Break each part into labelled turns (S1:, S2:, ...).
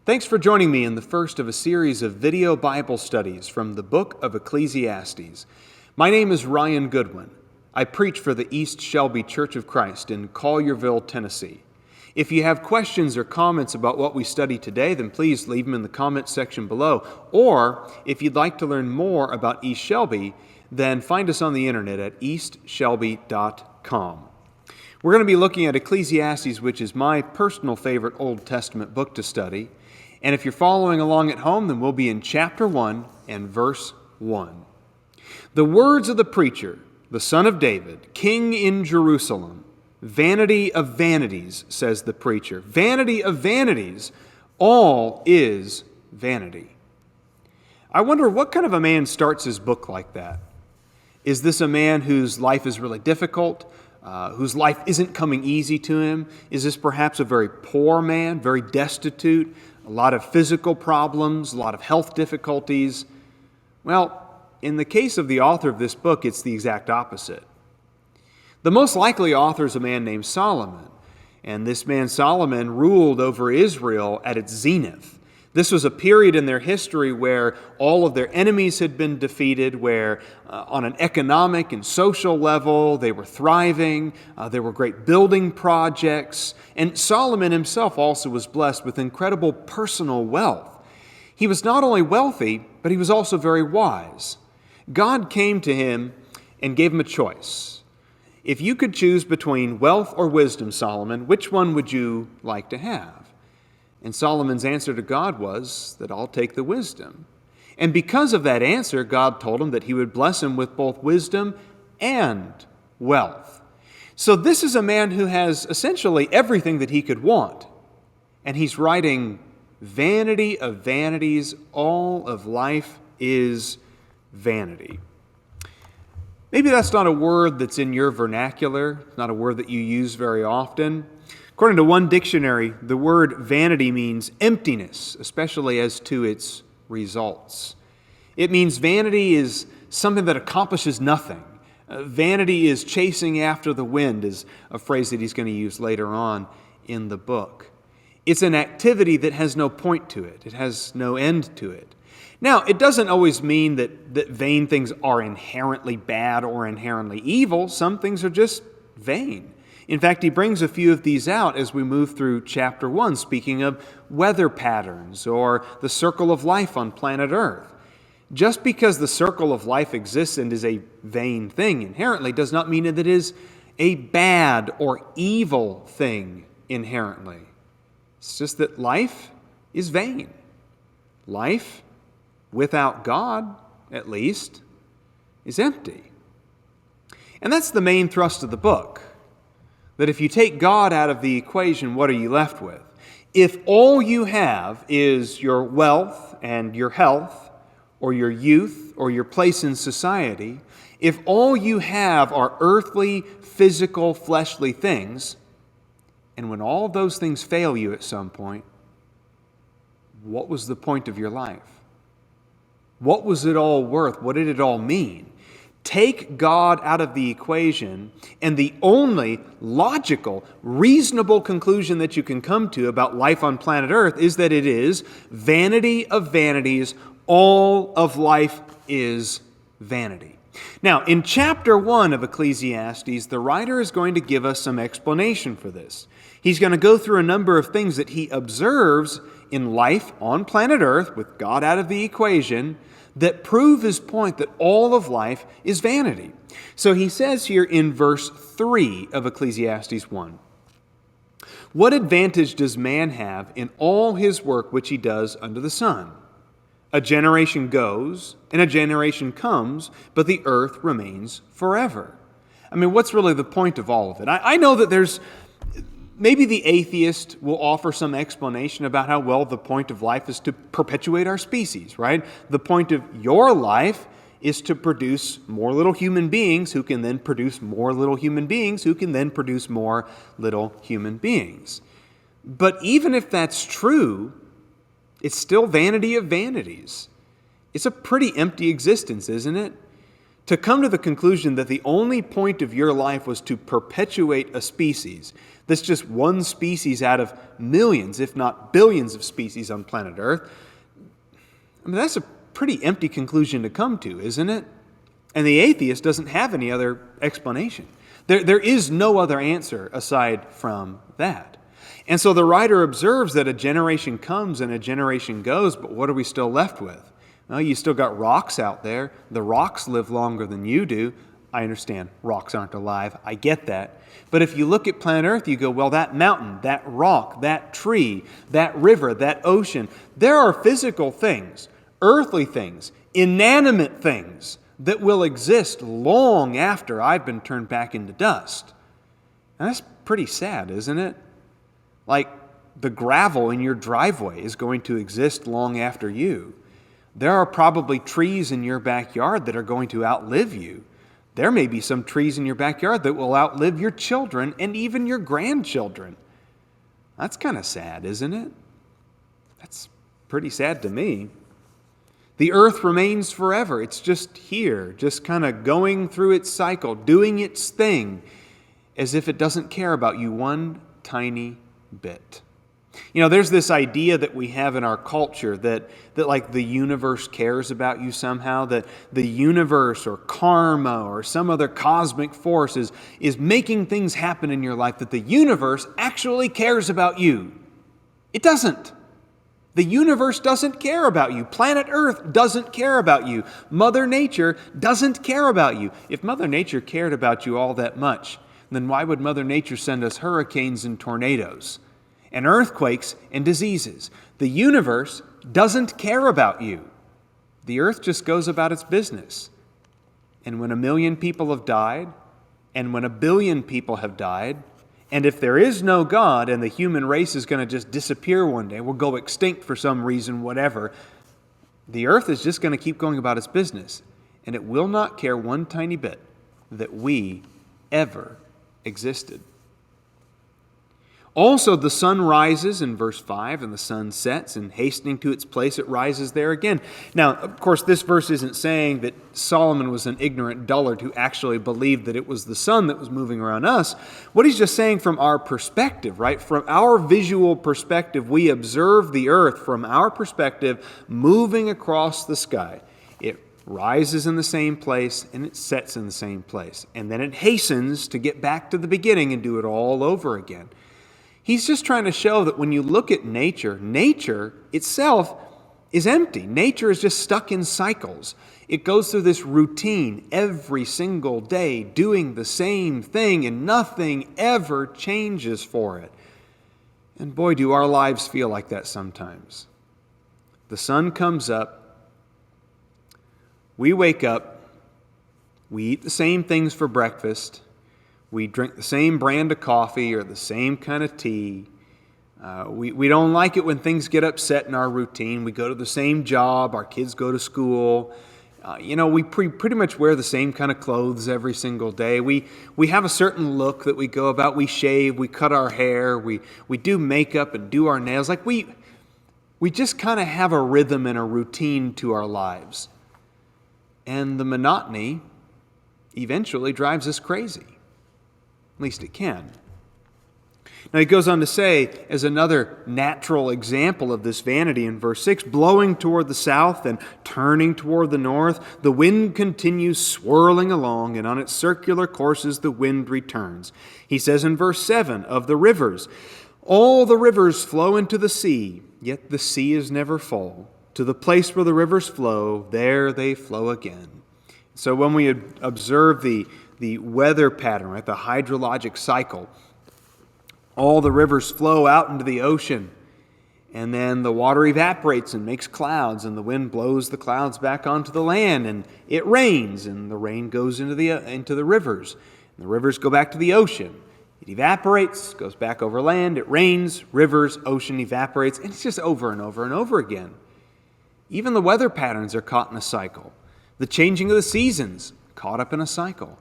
S1: Thanks for joining me in the first of a series of video Bible studies from the book of Ecclesiastes. My name is Ryan Goodwin. I preach for the East Shelby Church of Christ in Collierville, Tennessee. If you have questions or comments about what we study today, then please leave them in the comments section below. Or if you'd like to learn more about East Shelby, then find us on the internet at eastshelby.com. We're going to be looking at Ecclesiastes, which is my personal favorite Old Testament book to study. And if you're following along at home, then we'll be in chapter 1 and verse 1. The words of the preacher, the son of David, king in Jerusalem. Vanity of vanities, says the preacher. Vanity of vanities, all is vanity. I wonder what kind of a man starts his book like that. Is this a man whose life is really difficult? Whose life isn't coming easy to him? Is this perhaps a very poor man, very destitute, a lot of physical problems, a lot of health difficulties? Well, in the case of the author of this book, it's the exact opposite. The most likely author is a man named Solomon, and this man Solomon ruled over Israel at its zenith. This was a period in their history where all of their enemies had been defeated, where on an economic and social level they were thriving, there were great building projects, and Solomon himself also was blessed with incredible personal wealth. He was not only wealthy, but he was also very wise. God came to him and gave him a choice. If you could choose between wealth or wisdom, Solomon, which one would you like to have? And Solomon's answer to God was that I'll take the wisdom. And because of that answer, God told him that he would bless him with both wisdom and wealth. So this is a man who has essentially everything that he could want. And he's writing, vanity of vanities, all of life is vanity. Maybe that's not a word that's in your vernacular. It's not a word that you use very often. According to one dictionary, the word vanity means emptiness, especially as to its results. It means vanity is something that accomplishes nothing. Vanity is chasing after the wind, is a phrase that he's going to use later on in the book. It's an activity that has no point to it. It has no end to it. Now, it doesn't always mean that vain things are inherently bad or inherently evil. Some things are just vain. In fact, he brings a few of these out as we move through chapter 1, speaking of weather patterns or the circle of life on planet Earth. Just because the circle of life exists and is a vain thing inherently does not mean that it is a bad or evil thing inherently. It's just that life is vain. Life, without God, at least, is empty. And that's the main thrust of the book. That if you take God out of the equation, what are you left with? If all you have is your wealth and your health, or your youth, or your place in society, if all you have are earthly, physical, fleshly things, and when all of those things fail you at some point, what was the point of your life? What was it all worth? What did it all mean? Take God out of the equation, and the only logical, reasonable conclusion that you can come to about life on planet Earth is that it is vanity of vanities. All of life is vanity. Now, in chapter 1 of Ecclesiastes, the writer is going to give us some explanation for this. He's going to go through a number of things that he observes in life on planet Earth, with God out of the equation, that prove his point that all of life is vanity. So he says here in verse 3 of Ecclesiastes 1, "What advantage does man have in all his work which he does under the sun? A generation goes, and a generation comes, but the earth remains forever." I mean, what's really the point of all of it? I know that maybe the atheist will offer some explanation about how, well, the point of life is to perpetuate our species, right? The point of your life is to produce more little human beings who can then produce more little human beings who can then produce more little human beings. But even if that's true, it's still vanity of vanities. It's a pretty empty existence, isn't it? To come to the conclusion that the only point of your life was to perpetuate a species, that's just one species out of millions, if not billions of species on planet Earth, I mean, that's a pretty empty conclusion to come to, isn't it? And the atheist doesn't have any other explanation. There is no other answer aside from that. And so the writer observes that a generation comes and a generation goes, but what are we still left with? Well, you still got rocks out there. The rocks live longer than you do. I understand rocks aren't alive. I get that. But if you look at planet Earth, you go, well, that mountain, that rock, that tree, that river, that ocean, there are physical things, earthly things, inanimate things that will exist long after I've been turned back into dust. And that's pretty sad, isn't it? Like the gravel in your driveway is going to exist long after you. There are probably trees in your backyard that are going to outlive you. There may be some trees in your backyard that will outlive your children and even your grandchildren. That's kind of sad, isn't it? That's pretty sad to me. The earth remains forever. It's just here, just kind of going through its cycle, doing its thing, as if it doesn't care about you one tiny bit. You know, there's this idea that we have in our culture that like the universe cares about you somehow, that the universe or karma or some other cosmic force is making things happen in your life, that the universe actually cares about you. It doesn't. The universe doesn't care about you. Planet Earth doesn't care about you. Mother Nature doesn't care about you. If Mother Nature cared about you all that much, then why would Mother Nature send us hurricanes and tornadoes and earthquakes and diseases? The universe doesn't care about you. The earth just goes about its business. And when 1 million people have died, and when 1 billion people have died, and if there is no God and the human race is going to just disappear one day, we'll go extinct for some reason, whatever, the earth is just going to keep going about its business. And it will not care one tiny bit that we ever existed. Also, the sun rises in verse 5, and the sun sets, and hastening to its place, it rises there again. Now, of course, this verse isn't saying that Solomon was an ignorant dullard who actually believed that it was the sun that was moving around us. What he's just saying from our perspective, right? From our visual perspective, we observe the earth from our perspective moving across the sky. It rises in the same place, and it sets in the same place. And then it hastens to get back to the beginning and do it all over again. He's just trying to show that when you look at nature, nature itself is empty. Nature is just stuck in cycles. It goes through this routine every single day, doing the same thing, and nothing ever changes for it. And boy, do our lives feel like that sometimes. The sun comes up, we wake up, we eat the same things for breakfast, we drink the same brand of coffee or the same kind of tea. We don't like it when things get upset in our routine. We go to the same job. Our kids go to school. We pretty much wear the same kind of clothes every single day. We have a certain look that we go about. We shave. We cut our hair. We do makeup and do our nails. Like we just kind of have a rhythm and a routine to our lives. And the monotony eventually drives us crazy. At least it can. Now he goes on to say, as another natural example of this vanity in verse 6, blowing toward the south and turning toward the north, the wind continues swirling along, and on its circular courses the wind returns. He says in verse 7 of the rivers, all the rivers flow into the sea, yet the sea is never full. To the place where the rivers flow, there they flow again. So when we observe the weather pattern, right, the hydrologic cycle, all the rivers flow out into the ocean, and then the water evaporates and makes clouds, and the wind blows the clouds back onto the land, and it rains, and the rain goes into the rivers, and the rivers go back to the ocean. It evaporates, goes back over land, it rains, rivers, ocean evaporates, and it's just over and over and over again. Even the weather patterns are caught in a cycle. The changing of the seasons, caught up in a cycle.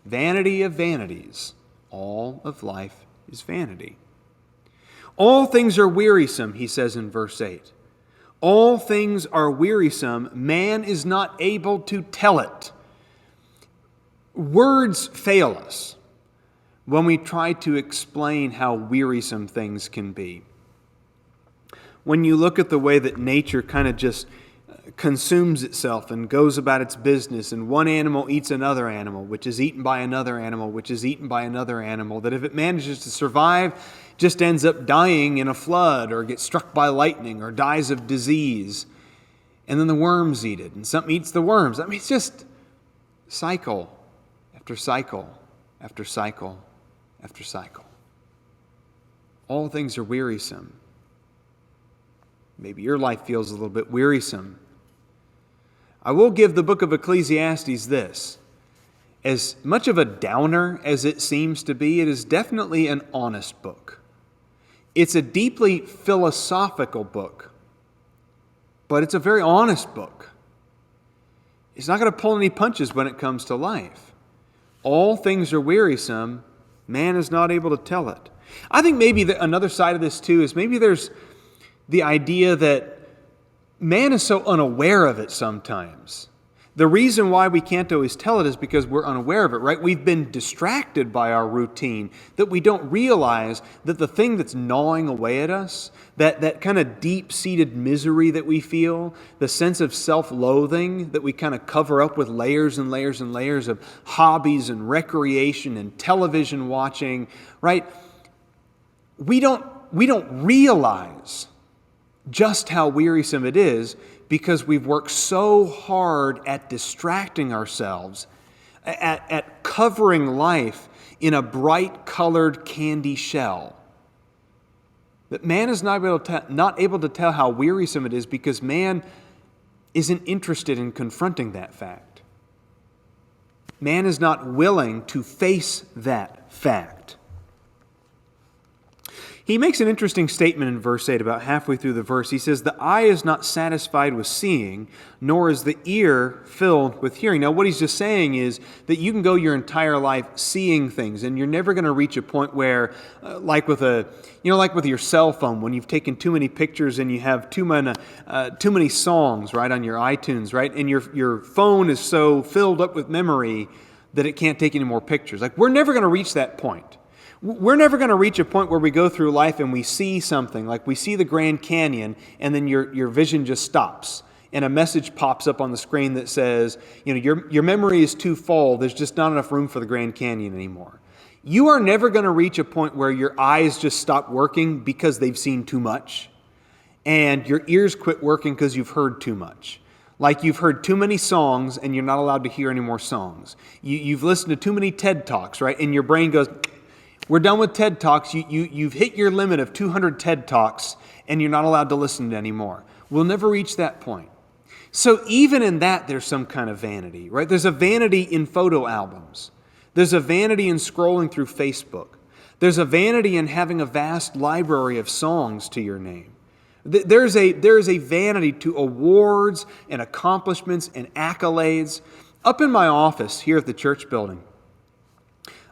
S1: Vanity of vanities. All of life is vanity. All things are wearisome, he says in verse 8. All things are wearisome. Man is not able to tell it. Words fail us when we try to explain how wearisome things can be. When you look at the way that nature kind of just consumes itself and goes about its business, and one animal eats another animal, which is eaten by another animal, which is eaten by another animal, that if it manages to survive, just ends up dying in a flood or gets struck by lightning or dies of disease. And then the worms eat it, and something eats the worms. I mean, it's just cycle after cycle after cycle after cycle. All things are wearisome. Maybe your life feels a little bit wearisome. I will give the book of Ecclesiastes this. As much of a downer as it seems to be, it is definitely an honest book. It's a deeply philosophical book, but it's a very honest book. It's not going to pull any punches when it comes to life. All things are wearisome. Man is not able to tell it. I think maybe another side of this too is maybe there's the idea that man is so unaware of it sometimes. The reason why we can't always tell it is because we're unaware of it, right? We've been distracted by our routine that we don't realize that the thing that's gnawing away at us, that kind of deep-seated misery that we feel, the sense of self-loathing that we kind of cover up with layers and layers and layers of hobbies and recreation and television watching, right? We don't realize just how wearisome it is because we've worked so hard at distracting ourselves, at covering life in a bright-colored candy shell. That man is not able to tell how wearisome it is because man isn't interested in confronting that fact. Man is not willing to face that fact. He makes an interesting statement in verse 8, about halfway through the verse. He says, "The eye is not satisfied with seeing, nor is the ear filled with hearing." Now, what he's just saying is that you can go your entire life seeing things, and you're never going to reach a point where, like with your cell phone, when you've taken too many pictures and you have too many songs, right, on your iTunes, right, and your phone is so filled up with memory that it can't take any more pictures. Like, we're never going to reach that point. We're never going to reach a point where we go through life and we see something, like we see the Grand Canyon, and then your vision just stops, and a message pops up on the screen that says, your memory is too full, there's just not enough room for the Grand Canyon anymore. You are never going to reach a point where your eyes just stop working because they've seen too much, and your ears quit working because you've heard too much. Like you've heard too many songs and you're not allowed to hear any more songs. You've listened to too many TED Talks, right? And your brain goes, "We're done with TED Talks. You've hit your limit of 200 TED Talks, and you're not allowed to listen to any more." We'll never reach that point. So even in that, there's some kind of vanity, right? There's a vanity in photo albums. There's a vanity in scrolling through Facebook. There's a vanity in having a vast library of songs to your name. There's a vanity to awards and accomplishments and accolades. Up in my office here at the church building,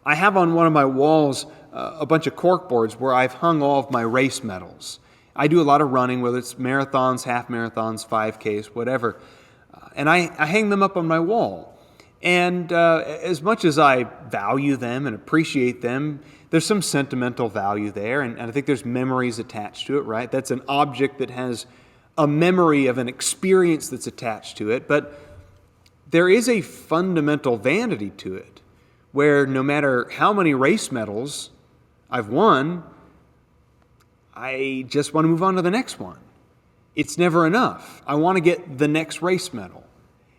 S1: I have on one of my walls a bunch of cork boards where I've hung all of my race medals. I do a lot of running, whether it's marathons, half marathons, 5Ks, whatever. And I hang them up on my wall. And as much as I value them and appreciate them, there's some sentimental value there. And I think there's memories attached to it, right? That's an object that has a memory of an experience that's attached to it. But there is a fundamental vanity to it, where no matter how many race medals I've won, I just want to move on to the next one. It's never enough. I want to get the next race medal.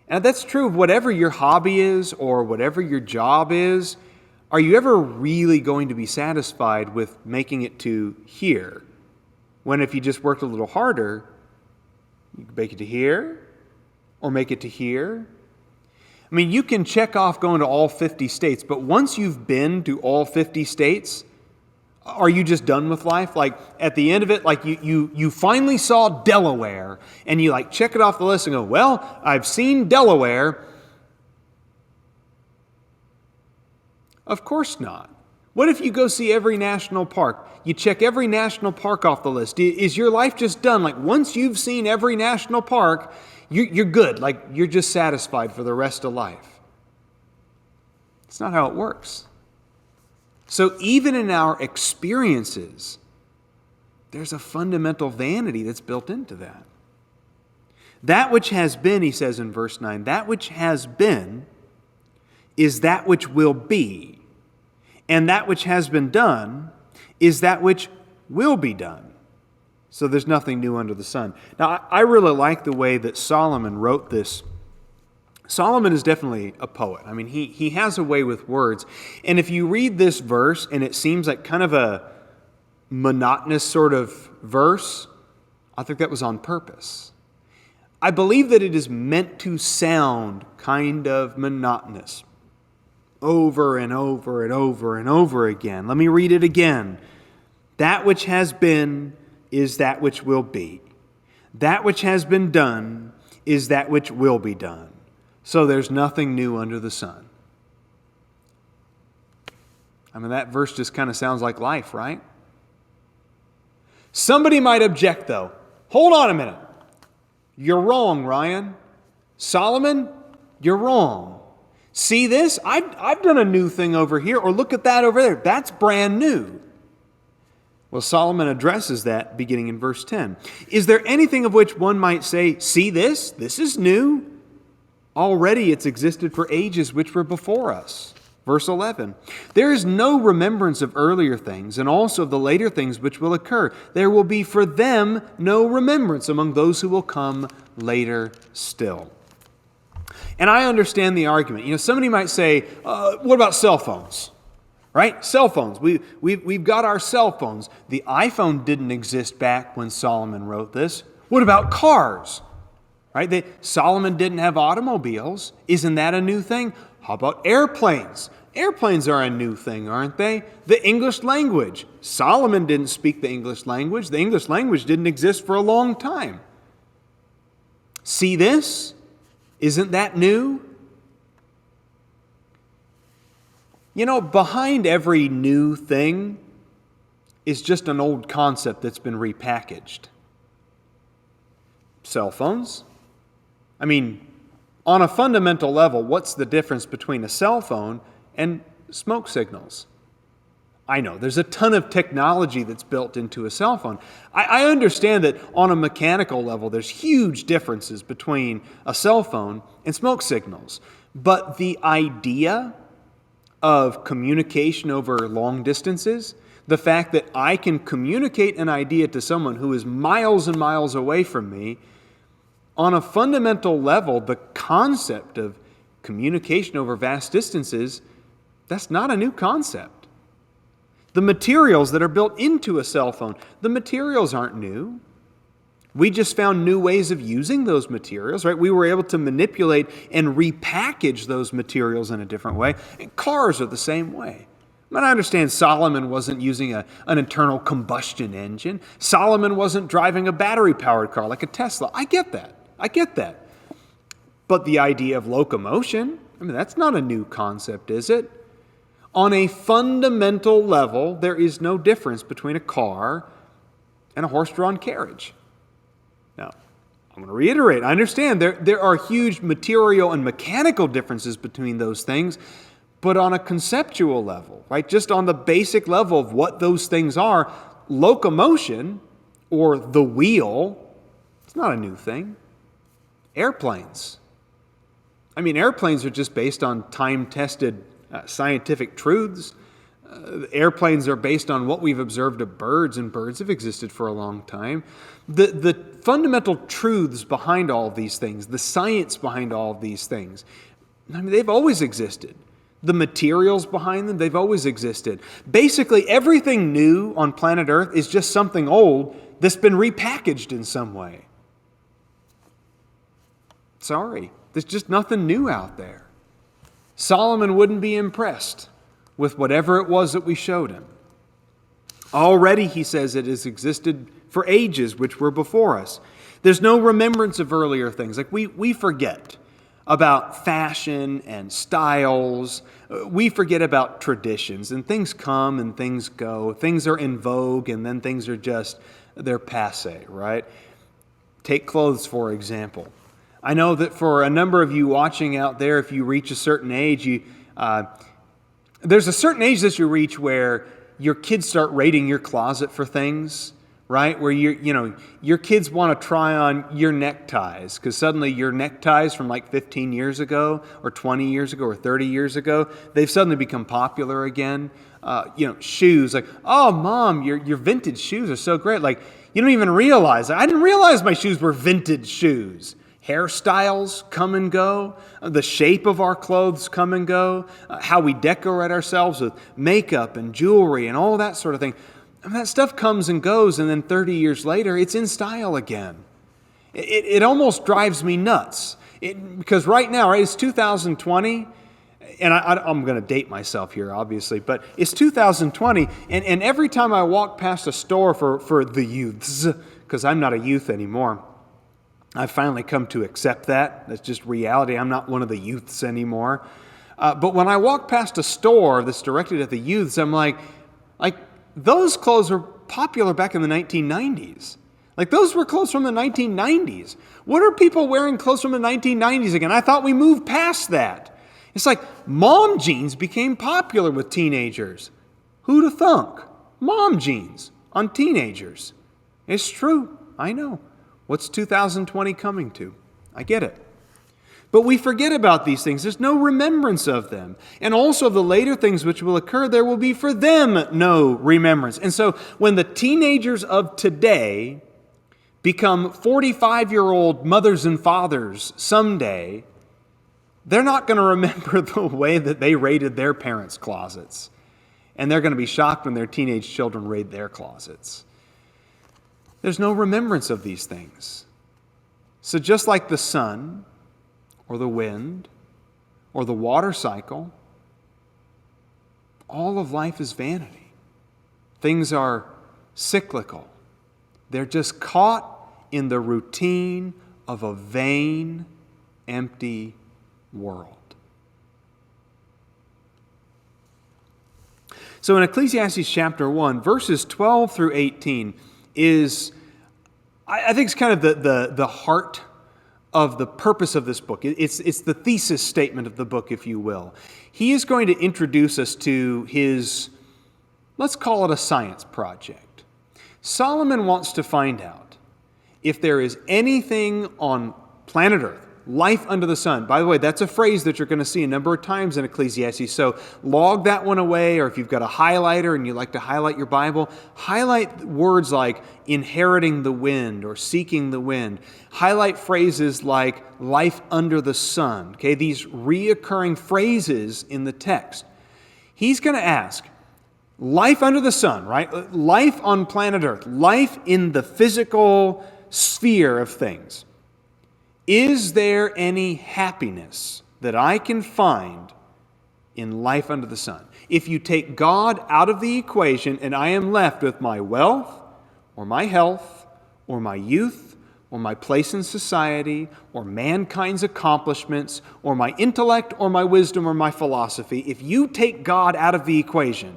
S1: And that's true of whatever your hobby is or whatever your job is. Are you ever really going to be satisfied with making it to here? When if you just worked a little harder, you could make it to here or make it to here. I mean, you can check off going to all 50 states, but once you've been to all 50 states, are you just done with life? Like at the end of it, like you finally saw Delaware, and you like check it off the list and go, well, I've seen Delaware. Of course not. What if you go see every national park? You check every national park off the list. Is your life just done? Like once you've seen every national park, you're good. Like you're just satisfied for the rest of life. It's not how it works. So even in our experiences, there's a fundamental vanity that's built into that. That which has been, he says in verse 9, that which has been is that which will be, and that which has been done is that which will be done. So there's nothing new under the sun. Now, I really like the way that Solomon wrote this. Solomon is definitely a poet. I mean, he has a way with words. And if you read this verse and it seems like kind of a monotonous sort of verse, I think that was on purpose. I believe that it is meant to sound kind of monotonous over and over and over and over again. Let me read it again. That which has been is that which will be. That which has been done is that which will be done. So there's nothing new under the sun. I mean, that verse just kind of sounds like life, right? Somebody might object, though. Hold on a minute. You're wrong, Ryan. Solomon, you're wrong. See this? I've done a new thing over here, or look at that over there. That's brand new. Well, Solomon addresses that beginning in verse 10. Is there anything of which one might say, see this? This is new. Already it's existed for ages which were before us. Verse 11. There is no remembrance of earlier things, and also of the later things which will occur. There will be for them no remembrance among those who will come later still. And I understand the argument. Somebody might say, what about cell phones? Right? Cell phones. We've got our cell phones. The iPhone didn't exist back when Solomon wrote this. What about cars? Right? Solomon didn't have automobiles. Isn't that a new thing? How about airplanes? Airplanes are a new thing, aren't they? The English language. Solomon didn't speak the English language. The English language didn't exist for a long time. See this? Isn't that new? Behind every new thing is just an old concept that's been repackaged. Cell phones. I mean, on a fundamental level, what's the difference between a cell phone and smoke signals? I know, there's a ton of technology that's built into a cell phone. I understand that on a mechanical level, there's huge differences between a cell phone and smoke signals. But the idea of communication over long distances, the fact that I can communicate an idea to someone who is miles and miles away from me, on a fundamental level, the concept of communication over vast distances, that's not a new concept. The materials that are built into a cell phone, the materials aren't new. We just found new ways of using those materials, right? We were able to manipulate and repackage those materials in a different way. And cars are the same way. I understand Solomon wasn't using an internal combustion engine. Solomon wasn't driving a battery-powered car like a Tesla. I get that. But the idea of locomotion, that's not a new concept, is it? On a fundamental level, there is no difference between a car and a horse-drawn carriage. Now, I'm going to reiterate, I understand there are huge material and mechanical differences between those things, but on a conceptual level, right, just on the basic level of what those things are, locomotion, or the wheel, it's not a new thing. Airplanes. Airplanes are just based on time-tested scientific truths. Airplanes are based on what we've observed of birds, and birds have existed for a long time. The fundamental truths behind all of these things, the science behind all of these things, they've always existed. The materials behind them, they've always existed. Basically, everything new on planet Earth is just something old that's been repackaged in some way. Sorry, there's just nothing new out there. Solomon wouldn't be impressed with whatever it was that we showed him. Already, he says, it has existed for ages which were before us. There's no remembrance of earlier things. Like we forget about fashion and styles. We forget about traditions, and things come and things go. Things are in vogue, and then things are they're passé, right? Take clothes, for example. I know that for a number of you watching out there, if you reach a certain age, There's a certain age that you reach where your kids start raiding your closet for things, right? Where your kids want to try on your neckties because suddenly your neckties from like 15 years ago or 20 years ago or 30 years ago, they've suddenly become popular again. Shoes, like, oh, Mom, your vintage shoes are so great. Like, you don't even realize. I didn't realize my shoes were vintage shoes. Hairstyles come and go. The shape of our clothes come and go. How we decorate ourselves with makeup and jewelry and all that sort of thing. And that stuff comes and goes, and then 30 years later, it's in style again. It almost drives me nuts. Because right now, right, it's 2020, and I'm going to date myself here, obviously, but it's 2020, and every time I walk past a store for the youths, because I'm not a youth anymore, I've finally come to accept that. That's just reality. I'm not one of the youths anymore. But when I walk past a store that's directed at the youths, I'm like, those clothes were popular back in the 1990s. Like, those were clothes from the 1990s. What are people wearing clothes from the 1990s again? I thought we moved past that. It's like mom jeans became popular with teenagers. Who'd have thunk? Mom jeans on teenagers. It's true. I know. What's 2020 coming to? I get it. But we forget about these things. There's no remembrance of them. And also the later things which will occur, there will be for them no remembrance. And so when the teenagers of today become 45-year-old mothers and fathers someday, they're not going to remember the way that they raided their parents' closets. And they're going to be shocked when their teenage children raid their closets. There's no remembrance of these things. So just like the sun, or the wind, or the water cycle, all of life is vanity. Things are cyclical. They're just caught in the routine of a vain, empty world. So in Ecclesiastes chapter 1, verses 12 through 18 is, I think it's kind of the heart of the purpose of this book. It's the thesis statement of the book, if you will. He is going to introduce us to his, let's call it a science project. Solomon wants to find out if there is anything on planet Earth, life under the sun. By the way, that's a phrase that you're going to see a number of times in Ecclesiastes. So log that one away, or if you've got a highlighter and you like to highlight your Bible, highlight words like inheriting the wind or seeking the wind. Highlight phrases like life under the sun. Okay, these reoccurring phrases in the text. He's going to ask, life under the sun, right? Life on planet Earth, life in the physical sphere of things. Is there any happiness that I can find in life under the sun? If you take God out of the equation and I am left with my wealth or my health or my youth or my place in society or mankind's accomplishments or my intellect or my wisdom or my philosophy, if you take God out of the equation,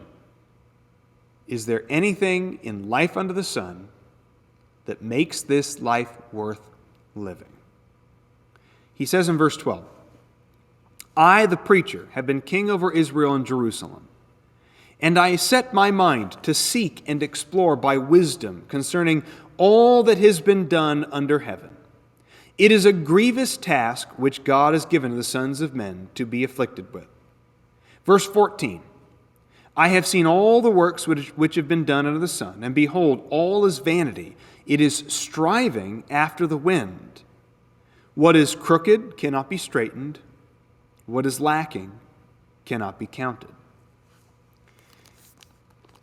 S1: is there anything in life under the sun that makes this life worth living? He says in verse 12, I, the preacher, have been king over Israel and Jerusalem, and I set my mind to seek and explore by wisdom concerning all that has been done under heaven. It is a grievous task which God has given to the sons of men to be afflicted with. Verse 14, I have seen all the works which have been done under the sun, and behold, all is vanity. It is striving after the wind. What is crooked cannot be straightened. What is lacking cannot be counted.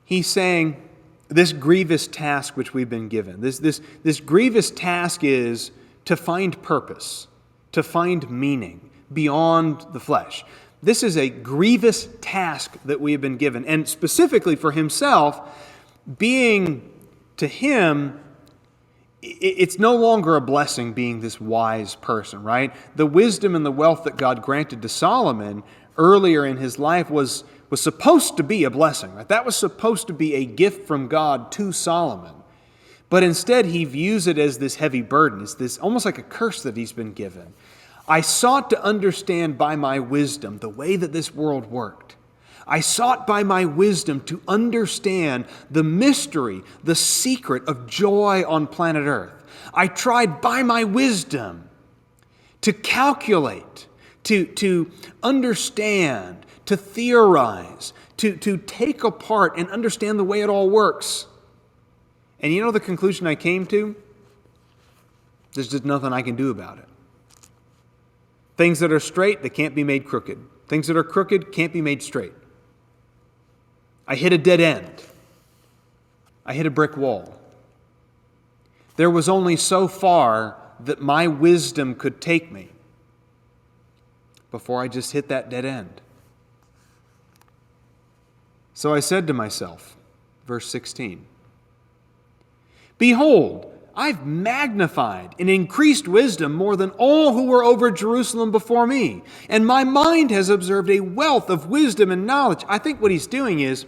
S1: He's saying this grievous task which we've been given, this grievous task is to find purpose, to find meaning beyond the flesh. This is a grievous task that we have been given. And specifically for himself, being to him, it's no longer a blessing being this wise person, right? The wisdom and the wealth that God granted to Solomon earlier in his life was supposed to be a blessing, right? That was supposed to be a gift from God to Solomon. But instead, he views it as this heavy burden. It's this almost like a curse that he's been given. I sought to understand by my wisdom the way that this world worked. I sought by my wisdom to understand the mystery, the secret of joy on planet Earth. I tried by my wisdom to calculate, to understand, to theorize, to take apart and understand the way it all works. And you know the conclusion I came to? There's just nothing I can do about it. Things that are straight, they can't be made crooked. Things that are crooked can't be made straight. I hit a dead end. I hit a brick wall. There was only so far that my wisdom could take me before I just hit that dead end. So I said to myself, verse 16, "Behold, I've magnified and increased wisdom more than all who were over Jerusalem before me, and my mind has observed a wealth of wisdom and knowledge." I think what he's doing is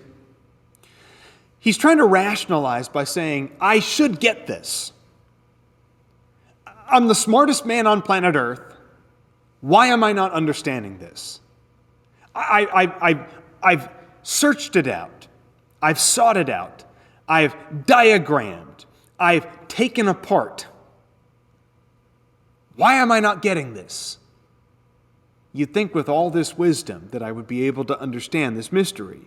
S1: he's trying to rationalize by saying, I should get this. I'm the smartest man on planet Earth. Why am I not understanding this? I've searched it out. I've sought it out. I've diagrammed. I've taken apart. Why am I not getting this? You'd think with all this wisdom that I would be able to understand this mystery.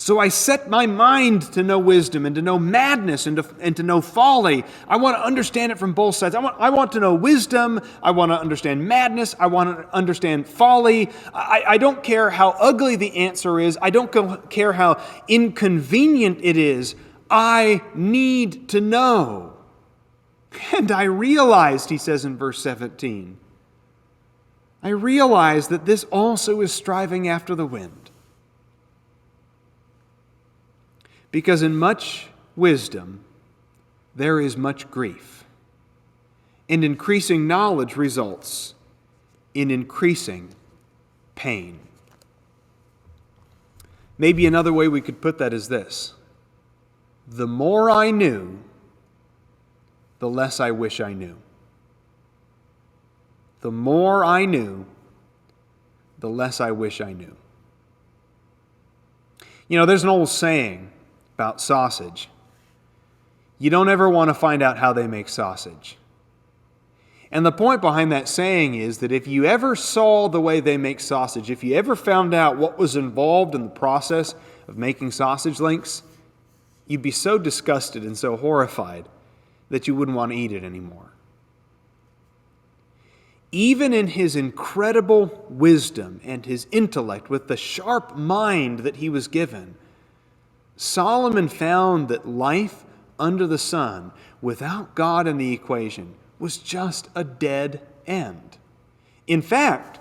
S1: So I set my mind to know wisdom and to know madness and to know folly. I want to understand it from both sides. I want to know wisdom. I want to understand madness. I want to understand folly. I don't care how ugly the answer is. I don't care how inconvenient it is. I need to know. And I realized, he says in verse 17, I realized that this also is striving after the wind. Because in much wisdom, there is much grief. And increasing knowledge results in increasing pain. Maybe another way we could put that is this. The more I knew, the less I wish I knew. The more I knew, the less I wish I knew. You know, there's an old saying about sausage. You don't ever want to find out how they make sausage. And the point behind that saying is that if you ever saw the way they make sausage, if you ever found out what was involved in the process of making sausage links, you'd be so disgusted and so horrified that you wouldn't want to eat it anymore. Even in his incredible wisdom and his intellect, with the sharp mind that he was given, Solomon found that life under the sun, without God in the equation, was just a dead end. In fact,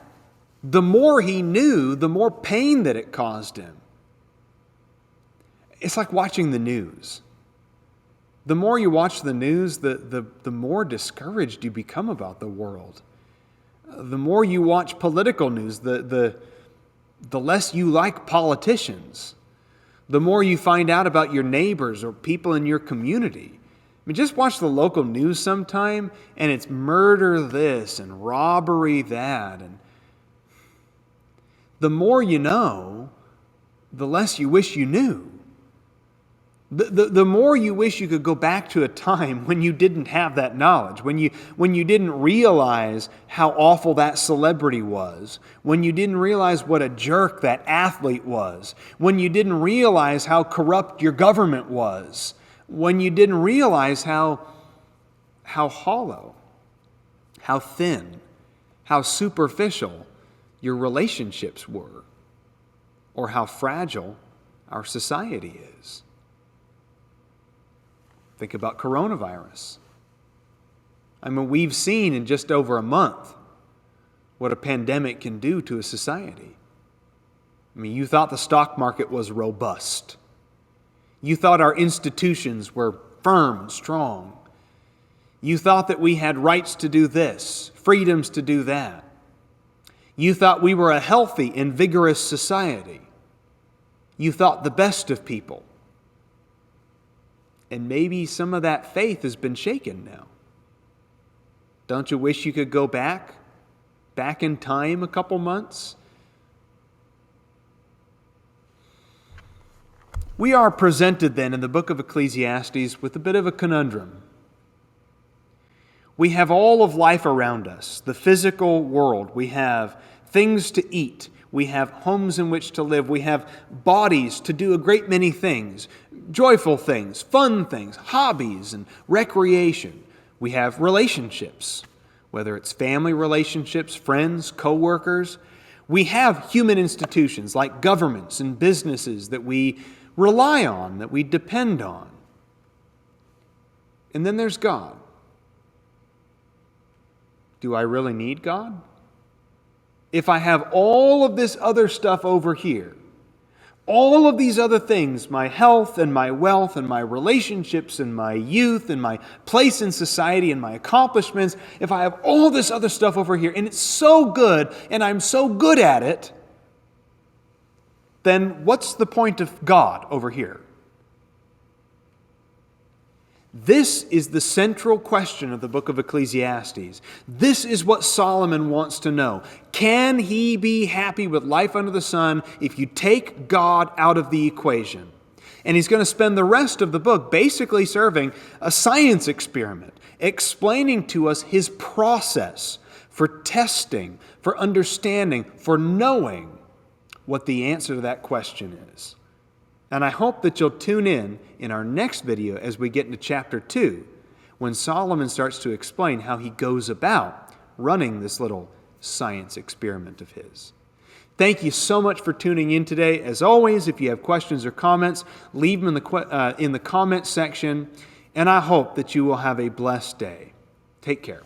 S1: the more he knew, the more pain that it caused him. It's like watching the news. The more you watch the news, the more discouraged you become about the world. The more you watch political news, the less you like politicians. The more you find out about your neighbors or people in your community. I mean, just watch the local news sometime, and it's murder this and robbery that. And the more you know, the less you wish you knew. The more you wish you could go back to a time when you didn't have that knowledge, when you didn't realize how awful that celebrity was, when you didn't realize what a jerk that athlete was, when you didn't realize how corrupt your government was, when you didn't realize how hollow, how thin, how superficial your relationships were, or how fragile our society is. Think about coronavirus. I mean, we've seen in just over a month what a pandemic can do to a society. I mean, you thought the stock market was robust. You thought our institutions were firm and strong. You thought that we had rights to do this, freedoms to do that. You thought we were a healthy and vigorous society. You thought the best of people. And maybe some of that faith has been shaken now. Don't you wish you could go back in time a couple months? We are presented then in the book of Ecclesiastes with a bit of a conundrum. We have all of life around us, the physical world. We have things to eat. We have homes in which to live. We have bodies to do a great many things, joyful things, fun things, hobbies, and recreation. We have relationships, whether it's family relationships, friends, co-workers. We have human institutions like governments and businesses that we rely on, that we depend on. And then there's God. Do I really need God? If I have all of this other stuff over here, all of these other things, my health and my wealth and my relationships and my youth and my place in society and my accomplishments, if I have all this other stuff over here and it's so good and I'm so good at it, then what's the point of God over here? This is the central question of the book of Ecclesiastes. This is what Solomon wants to know. Can he be happy with life under the sun if you take God out of the equation? And he's going to spend the rest of the book basically serving a science experiment, explaining to us his process for testing, for understanding, for knowing what the answer to that question is. And I hope that you'll tune in our next video as we get into chapter 2, when Solomon starts to explain how he goes about running this little science experiment of his. Thank you so much for tuning in today. As always, if you have questions or comments, leave them in the comments section, and I hope that you will have a blessed day. Take care.